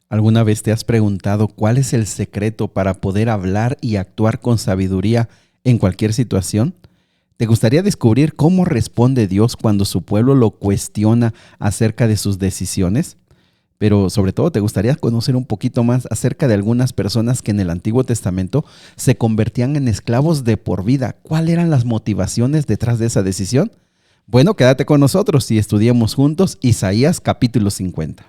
¿Alguna vez te has preguntado cuál es el secreto para poder hablar y actuar con sabiduría en cualquier situación? ¿Te gustaría descubrir cómo responde Dios cuando su pueblo lo cuestiona acerca de sus decisiones? Pero sobre todo, ¿te gustaría conocer un poquito más acerca de algunas personas que en el Antiguo Testamento se convertían en esclavos de por vida? ¿Cuáles eran las motivaciones detrás de esa decisión? Bueno, quédate con nosotros y estudiemos juntos Isaías capítulo 50.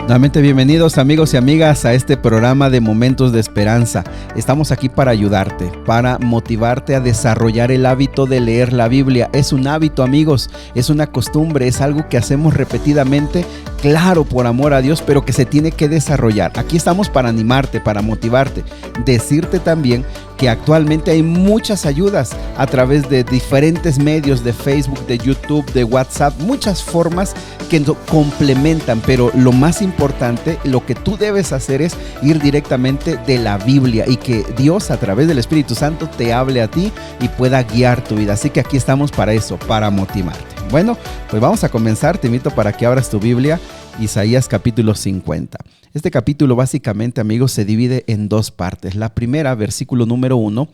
Nuevamente bienvenidos amigos y amigas a este programa de Momentos de Esperanza. Estamos aquí para ayudarte, para motivarte a desarrollar el hábito de leer la Biblia. Es un hábito, amigos, es una costumbre, es algo que hacemos repetidamente, claro, por amor a Dios, pero que se tiene que desarrollar. Aquí estamos para animarte, para motivarte, decirte también que actualmente hay muchas ayudas a través de diferentes medios de Facebook, de YouTube, de WhatsApp, muchas formas que complementan, pero lo más importante, lo que tú debes hacer es ir directamente de la Biblia y que Dios a través del Espíritu Santo te hable a ti y pueda guiar tu vida. Así que aquí estamos para eso, para motivarte. Bueno, pues vamos a comenzar. Te invito para que abras tu Biblia, Isaías capítulo 50. Este capítulo básicamente, amigos, se divide en dos partes. La primera, versículo número 1,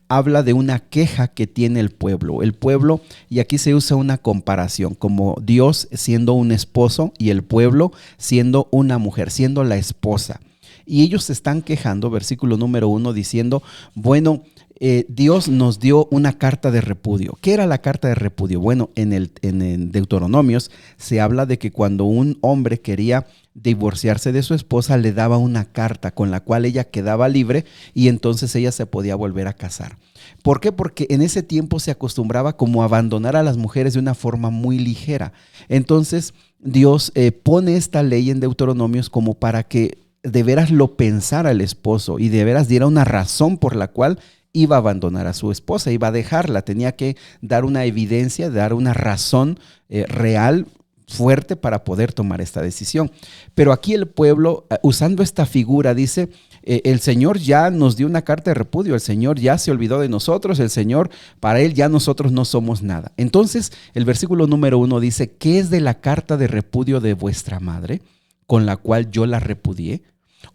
habla de una queja que tiene el pueblo. El pueblo, y aquí se usa una comparación, como Dios siendo un esposo y el pueblo siendo una mujer, siendo la esposa. Y ellos se están quejando, versículo número 1, diciendo, bueno, Dios nos dio una carta de repudio. ¿Qué era la carta de repudio? Bueno, en Deuteronomios se habla de que cuando un hombre quería divorciarse de su esposa, le daba una carta con la cual ella quedaba libre y entonces ella se podía volver a casar. ¿Por qué? Porque en ese tiempo se acostumbraba como a abandonar a las mujeres de una forma muy ligera. Entonces Dios pone esta ley en Deuteronomios como para que de veras lo pensara el esposo y de veras diera una razón por la cual iba a abandonar a su esposa, iba a dejarla, tenía que dar una evidencia, dar una razón real, fuerte para poder tomar esta decisión. Pero aquí el pueblo, usando esta figura, dice, el Señor ya nos dio una carta de repudio, el Señor ya se olvidó de nosotros, el Señor, para Él ya nosotros no somos nada. Entonces, el versículo número 1 dice, ¿qué es de la carta de repudio de vuestra madre, con la cual yo la repudié?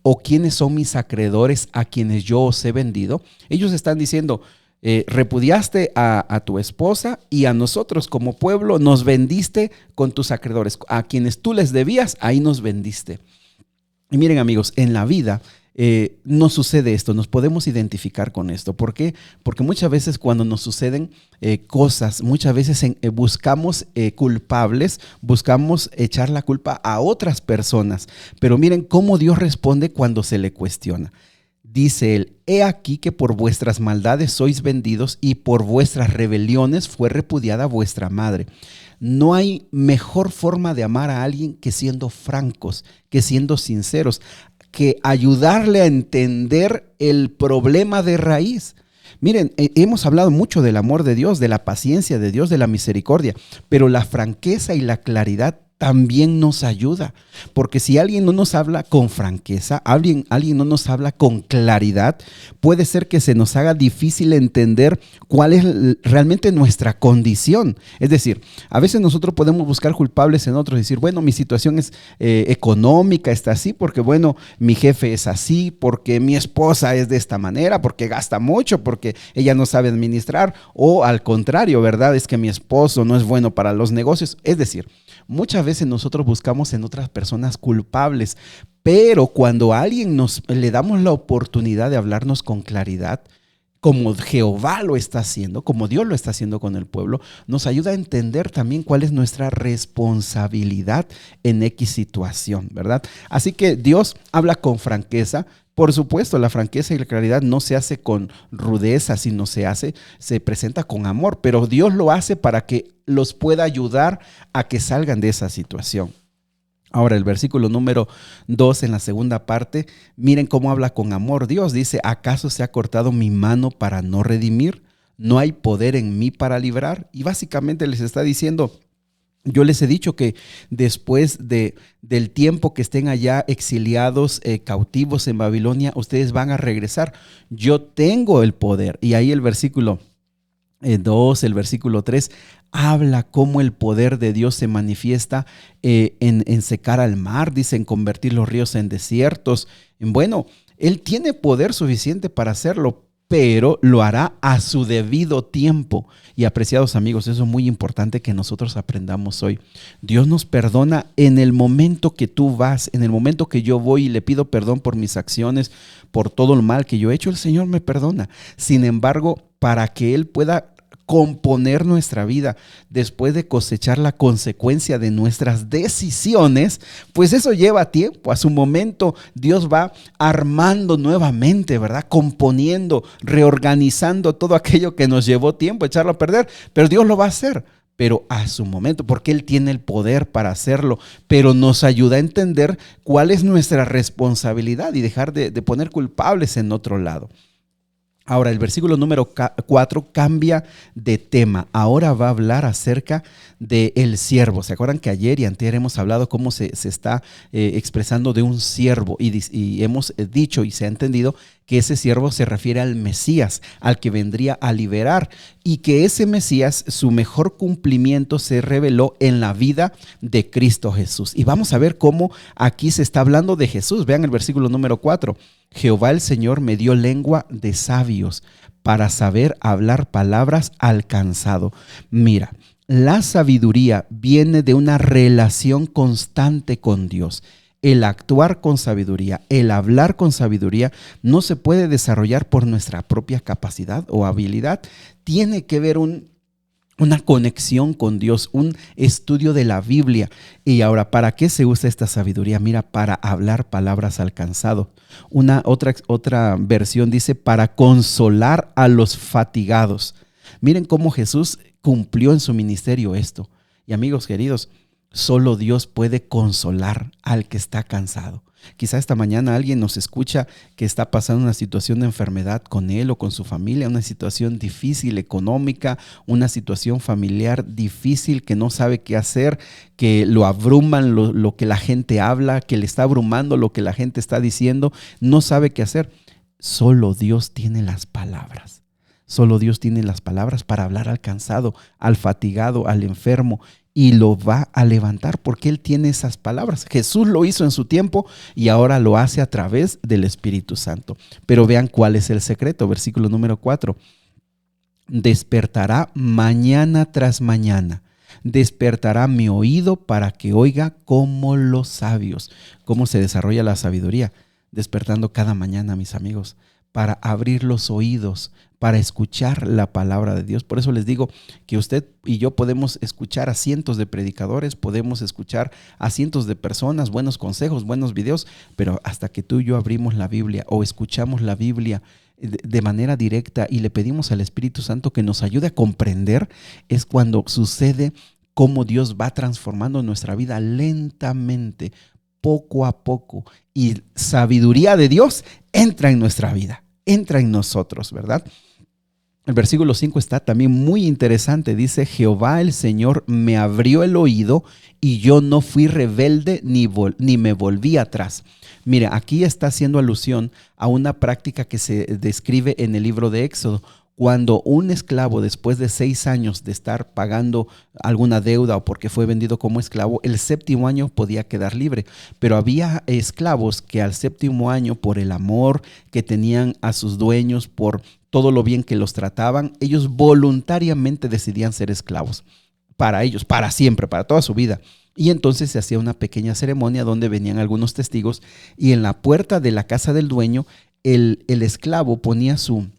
¿O quiénes son mis acreedores a quienes yo os he vendido? Ellos están diciendo, repudiaste a tu esposa y a nosotros como pueblo nos vendiste con tus acreedores. A quienes tú les debías, ahí nos vendiste. Y miren amigos, en la vida no sucede esto, nos podemos identificar con esto. ¿Por qué? Porque muchas veces cuando nos suceden cosas, muchas veces buscamos culpables, buscamos echar la culpa a otras personas. Pero miren cómo Dios responde cuando se le cuestiona. Dice él, he aquí que por vuestras maldades sois vendidos y por vuestras rebeliones fue repudiada vuestra madre. No hay mejor forma de amar a alguien que siendo francos, que siendo sinceros, que ayudarle a entender el problema de raíz. Miren, hemos hablado mucho del amor de Dios, de la paciencia de Dios, de la misericordia, pero la franqueza y la claridad también nos ayuda, porque si alguien no nos habla con franqueza, alguien no nos habla con claridad, puede ser que se nos haga difícil entender cuál es realmente nuestra condición. Es decir, a veces nosotros podemos buscar culpables en otros y decir, bueno, mi situación es económica, está así, porque bueno, mi jefe es así, porque mi esposa es de esta manera, porque gasta mucho, porque ella no sabe administrar, o al contrario, ¿verdad? Es que mi esposo no es bueno para los negocios. Es decir, muchas veces nosotros buscamos en otras personas culpables, pero cuando a alguien le damos la oportunidad de hablarnos con claridad, como Jehová lo está haciendo, como Dios lo está haciendo con el pueblo, nos ayuda a entender también cuál es nuestra responsabilidad en X situación, ¿verdad? Así que Dios habla con franqueza. Por supuesto, la franqueza y la claridad no se hace con rudeza, sino se presenta con amor, pero Dios lo hace para que los pueda ayudar a que salgan de esa situación. Ahora, el versículo número 2 en la segunda parte, miren cómo habla con amor. Dios dice, ¿acaso se ha cortado mi mano para no redimir? ¿No hay poder en mí para librar? Y básicamente les está diciendo, yo les he dicho que después del tiempo que estén allá exiliados, cautivos en Babilonia, ustedes van a regresar. Yo tengo el poder. Y ahí el versículo 2, el versículo 3, habla cómo el poder de Dios se manifiesta en secar al mar, dice, en convertir los ríos en desiertos. Bueno, Él tiene poder suficiente para hacerlo, pero lo hará a su debido tiempo. Y apreciados amigos, eso es muy importante que nosotros aprendamos hoy. Dios nos perdona en el momento que tú vas, en el momento que yo voy y le pido perdón por mis acciones, por todo el mal que yo he hecho, el Señor me perdona. Sin embargo, para que Él pueda componer nuestra vida después de cosechar la consecuencia de nuestras decisiones, pues eso lleva tiempo. A su momento Dios va armando nuevamente, ¿verdad? Componiendo, reorganizando todo aquello que nos llevó tiempo echarlo a perder, pero Dios lo va a hacer, pero a su momento, porque Él tiene el poder para hacerlo, pero nos ayuda a entender cuál es nuestra responsabilidad y dejar de poner culpables en otro lado. Ahora, el versículo número 4 cambia de tema. Ahora va a hablar acerca del siervo. ¿Se acuerdan que ayer y antier hemos hablado cómo se está expresando de un siervo? Y hemos dicho y se ha entendido que ese siervo se refiere al Mesías, al que vendría a liberar, y que ese Mesías, su mejor cumplimiento se reveló en la vida de Cristo Jesús. Y vamos a ver cómo aquí se está hablando de Jesús. Vean el versículo número 4. Jehová el Señor me dio lengua de sabios para saber hablar palabras al cansado. Mira, la sabiduría viene de una relación constante con Dios. El actuar con sabiduría, el hablar con sabiduría no se puede desarrollar por nuestra propia capacidad o habilidad. Tiene que ver una conexión con Dios, un estudio de la Biblia. Y ahora, ¿para qué se usa esta sabiduría? Mira, para hablar palabras al cansado. Otra versión dice, para consolar a los fatigados. Miren cómo Jesús cumplió en su ministerio esto. Y amigos queridos, solo Dios puede consolar al que está cansado. Quizá esta mañana alguien nos escucha que está pasando una situación de enfermedad con él o con su familia, una situación difícil económica, una situación familiar difícil que no sabe qué hacer, que lo abruman lo que la gente habla, que le está abrumando lo que la gente está diciendo, no sabe qué hacer. Solo Dios tiene las palabras. Solo Dios tiene las palabras para hablar al cansado, al fatigado, al enfermo, y lo va a levantar porque Él tiene esas palabras. Jesús lo hizo en su tiempo y ahora lo hace a través del Espíritu Santo. Pero vean cuál es el secreto. Versículo número 4. Despertará mañana tras mañana. Despertará mi oído para que oiga como los sabios. ¿Cómo se desarrolla la sabiduría? Despertando cada mañana, mis amigos, para abrir los oídos, para escuchar la palabra de Dios. Por eso les digo que usted y yo podemos escuchar a cientos de predicadores, podemos escuchar a cientos de personas, buenos consejos, buenos videos, pero hasta que tú y yo abrimos la Biblia o escuchamos la Biblia de manera directa y le pedimos al Espíritu Santo que nos ayude a comprender, es cuando sucede cómo Dios va transformando nuestra vida lentamente, poco a poco, y sabiduría de Dios entra en nuestra vida, entra en nosotros, ¿verdad? El versículo 5 está también muy interesante. Dice, Jehová el Señor me abrió el oído y yo no fui rebelde ni me volví atrás. Mira, aquí está haciendo alusión a una práctica que se describe en el libro de Éxodo. Cuando un esclavo, después de 6 años de estar pagando alguna deuda o porque fue vendido como esclavo, el séptimo año podía quedar libre. Pero había esclavos que al séptimo año, por el amor que tenían a sus dueños, por todo lo bien que los trataban, ellos voluntariamente decidían ser esclavos. Para ellos, para siempre, para toda su vida. Y entonces se hacía una pequeña ceremonia donde venían algunos testigos y en la puerta de la casa del dueño, el esclavo ponía su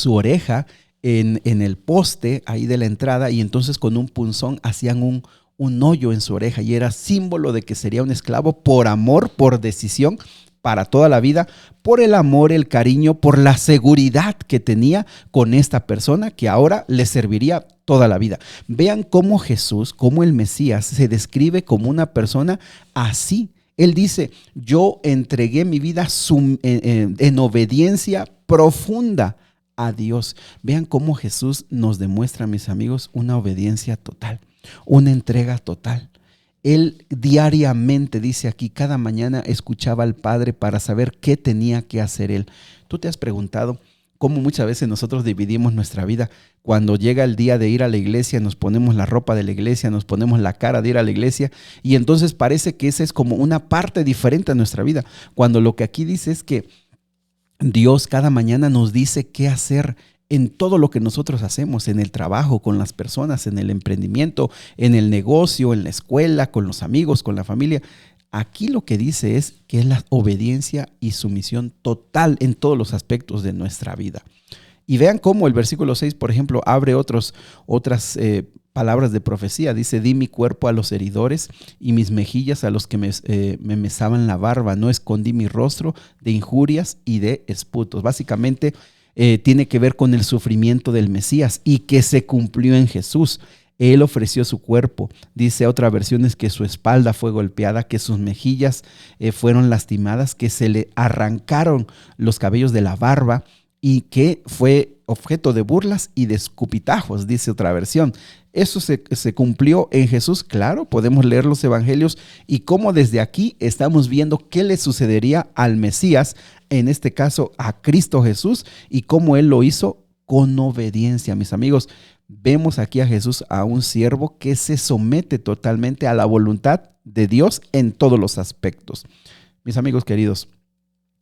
oreja en el poste ahí de la entrada y entonces con un punzón hacían un hoyo en su oreja y era símbolo de que sería un esclavo por amor, por decisión, para toda la vida, por el amor, el cariño, por la seguridad que tenía con esta persona que ahora le serviría toda la vida. Vean cómo Jesús, cómo el Mesías se describe como una persona así. Él dice, yo entregué mi vida en obediencia profunda a Dios. Vean cómo Jesús nos demuestra, mis amigos, una obediencia total, una entrega total. Él diariamente, dice aquí, cada mañana escuchaba al Padre para saber qué tenía que hacer él. ¿Tú te has preguntado cómo muchas veces nosotros dividimos nuestra vida? Cuando llega el día de ir a la iglesia, nos ponemos la ropa de la iglesia, nos ponemos la cara de ir a la iglesia, y entonces parece que esa es como una parte diferente a nuestra vida, cuando lo que aquí dice es que Dios cada mañana nos dice qué hacer en todo lo que nosotros hacemos, en el trabajo, con las personas, en el emprendimiento, en el negocio, en la escuela, con los amigos, con la familia. Aquí lo que dice es que es la obediencia y sumisión total en todos los aspectos de nuestra vida. Y vean cómo el versículo 6, por ejemplo, abre otras palabras de profecía. Dice, di mi cuerpo a los heridores y mis mejillas a los que me mesaban la barba. No escondí mi rostro de injurias y de esputos. Básicamente tiene que ver con el sufrimiento del Mesías y que se cumplió en Jesús. Él ofreció su cuerpo. Dice otra versión es que su espalda fue golpeada, que sus mejillas fueron lastimadas, que se le arrancaron los cabellos de la barba y que fue objeto de burlas y de escupitajos, dice otra versión. Eso se cumplió en Jesús, claro, podemos leer los evangelios y cómo desde aquí estamos viendo qué le sucedería al Mesías, en este caso a Cristo Jesús, y cómo Él lo hizo con obediencia. Mis amigos, vemos aquí a Jesús, a un siervo que se somete totalmente a la voluntad de Dios en todos los aspectos. Mis amigos queridos,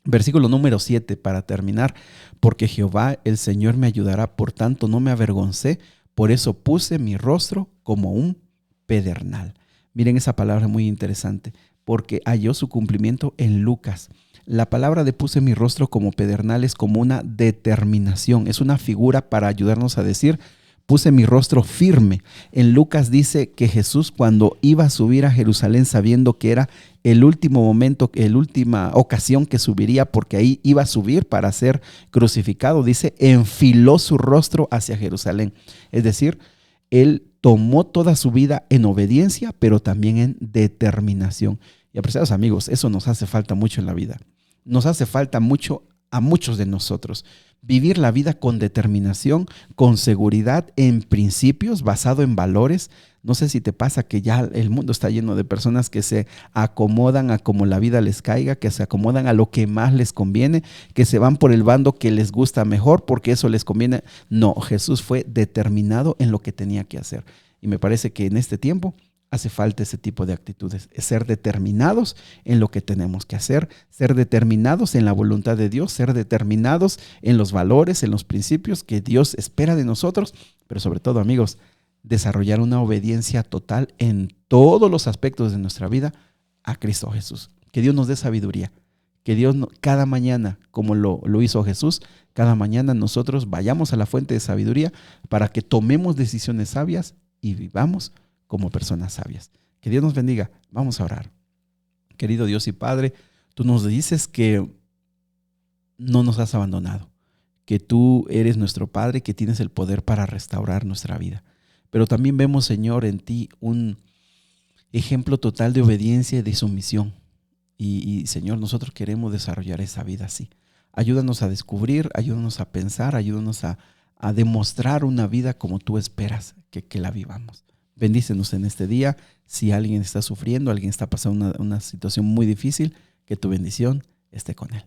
versículo número 7 para terminar, porque Jehová el Señor me ayudará, por tanto no me avergoncé, por eso puse mi rostro como un pedernal. Miren esa palabra muy interesante, porque halló su cumplimiento en Lucas. La palabra de puse mi rostro como pedernal es como una determinación, es una figura para ayudarnos a decir, puse mi rostro firme. En Lucas dice que Jesús, cuando iba a subir a Jerusalén sabiendo que era el último momento, la última ocasión que subiría, porque ahí iba a subir para ser crucificado, dice, enfiló su rostro hacia Jerusalén. Es decir, Él tomó toda su vida en obediencia, pero también en determinación. Y apreciados amigos, eso nos hace falta mucho en la vida. Nos hace falta mucho a muchos de nosotros. Vivir la vida con determinación, con seguridad, en principios, basado en valores. No sé si te pasa que ya el mundo está lleno de personas que se acomodan a como la vida les caiga, que se acomodan a lo que más les conviene, que se van por el bando que les gusta mejor porque eso les conviene. No, Jesús fue determinado en lo que tenía que hacer. Y me parece que en este tiempo hace falta ese tipo de actitudes, es ser determinados en lo que tenemos que hacer, ser determinados en la voluntad de Dios, ser determinados en los valores, en los principios que Dios espera de nosotros, pero sobre todo, amigos, desarrollar una obediencia total en todos los aspectos de nuestra vida a Cristo Jesús. Que Dios nos dé sabiduría, que Dios cada mañana, como lo hizo Jesús, cada mañana nosotros vayamos a la fuente de sabiduría para que tomemos decisiones sabias y vivamos como personas sabias. Que Dios nos bendiga. Vamos a orar. Querido Dios y Padre, tú nos dices que no nos has abandonado, que tú eres nuestro Padre, que tienes el poder para restaurar nuestra vida. Pero también vemos, Señor, en ti un ejemplo total de obediencia y de sumisión. Y Señor, nosotros queremos desarrollar esa vida así. Ayúdanos a descubrir, ayúdanos a pensar, ayúdanos a demostrar una vida como tú esperas que la vivamos. Bendícenos en este día. Si alguien está sufriendo, alguien está pasando una situación muy difícil, que tu bendición esté con él.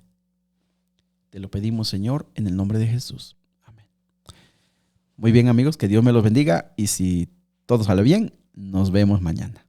Te lo pedimos, Señor, en el nombre de Jesús. Amén. Muy bien, amigos, que Dios me los bendiga y si todo sale bien, nos vemos mañana.